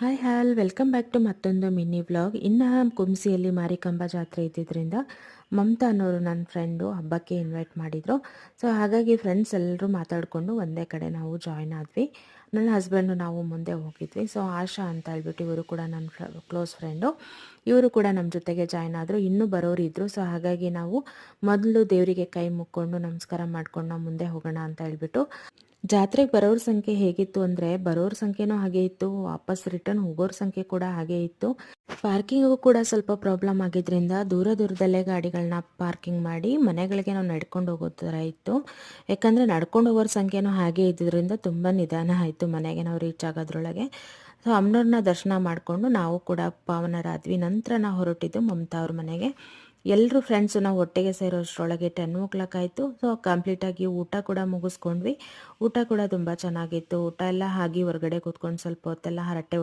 Hi all welcome back to ಮತ್ತೊಂದು mini vlog. ಇನ್ನು ಕುಂಸಿಯಲ್ಲಿ ಮಾರಿಕಾಂಬ ಜಾತ್ರೆ ಇದ್ದಿದ್ದರಿಂದ ಮಮತಾ ಅನ್ನೋರು ನನ್ನ ಫ್ರೆಂಡು ಹಬ್ಬಕ್ಕೆ ಇನ್ವೈಟ್ ಮಾಡಿದರು. ಸೊ ಹಾಗಾಗಿ ಫ್ರೆಂಡ್ಸ್ ಎಲ್ಲರೂ ಮಾತಾಡಿಕೊಂಡು ಒಂದೇ ಕಡೆ ನಾವು ಜಾಯ್ನ್ ಆದ್ವಿ. ನನ್ನ ಹಸ್ಬೆಂಡು ನಾವು ಮುಂದೆ ಹೋಗಿದ್ವಿ. ಸೊ ಆಶಾ ಅಂತ ಹೇಳ್ಬಿಟ್ಟು ಇವರು ಕೂಡ ನನ್ನ ಕ್ಲೋಸ್ ಫ್ರೆಂಡು. ಇವರು ಕೂಡ ನಮ್ಮ ಜೊತೆಗೆ ಜಾಯ್ನ್ ಆದರು. ಇನ್ನೂ ಬರೋರು ಇದ್ದರು. ಸೊ ಹಾಗಾಗಿ ನಾವು ಮೊದಲು ದೇವರಿಗೆ ಕೈ ಮುಕ್ಕೊಂಡು ನಮಸ್ಕಾರ ಮಾಡ್ಕೊಂಡು ನಾವು ಮುಂದೆ ಹೋಗೋಣ ಅಂತ ಹೇಳ್ಬಿಟ್ಟು ಜಾತ್ರೆಗೆ ಬರೋರ ಸಂಖ್ಯೆ ಹೇಗಿತ್ತು ಅಂದರೆ ಬರೋರ ಸಂಖ್ಯೆನೂ ಹಾಗೆ ಇತ್ತು, ವಾಪಸ್ ರಿಟರ್ನ್ ಹೋಗೋರ ಸಂಖ್ಯೆ ಕೂಡ ಹಾಗೆ ಇತ್ತು. ಪಾರ್ಕಿಂಗು ಕೂಡ ಸ್ವಲ್ಪ ಪ್ರಾಬ್ಲಮ್ ಆಗಿದ್ದರಿಂದ ದೂರ ದೂರದಲ್ಲೇ ಗಾಡಿಗಳನ್ನ ಪಾರ್ಕಿಂಗ್ ಮಾಡಿ ಮನೆಗಳಿಗೆ ನಾವು ನಡ್ಕೊಂಡು ಹೋಗೋ ಥರ ಇತ್ತು. ಯಾಕಂದರೆ ನಡ್ಕೊಂಡು ಹೋಗೋರ ಸಂಖ್ಯೆನೂ ಹಾಗೆ ಇದ್ದಿದ್ದರಿಂದ ತುಂಬ ನಿಧಾನ ಆಯಿತು ಮನೆಗೆ ನಾವು ರೀಚ್ ಆಗೋದ್ರೊಳಗೆ. ಸೊ ಅಮ್ಮನವ್ರನ್ನ ದರ್ಶನ ಮಾಡಿಕೊಂಡು ನಾವು ಕೂಡ ಪಾವನರಾದ್ವಿ. ನಂತರ ನಾವು ಹೊರಟಿದ್ದು ಮಮತಾ ಅವ್ರ ಮನೆಗೆ. ಎಲ್ಲರೂ ಫ್ರೆಂಡ್ಸು ನಾವು ಒಟ್ಟಿಗೆ ಸೇರೋಷ್ಟರೊಳಗೆ 10 ಆಯಿತು. ಸೊ ಕಂಪ್ಲೀಟಾಗಿ ಊಟ ಕೂಡ ಮುಗಿಸ್ಕೊಂಡ್ವಿ. ಊಟ ಕೂಡ ತುಂಬ ಚೆನ್ನಾಗಿತ್ತು. ಊಟ ಎಲ್ಲ ಹಾಗೆ ಹೊರಗಡೆ ಕೂತ್ಕೊಂಡು ಸ್ವಲ್ಪ ಹೊತ್ತೆಲ್ಲ ಹರಟೆ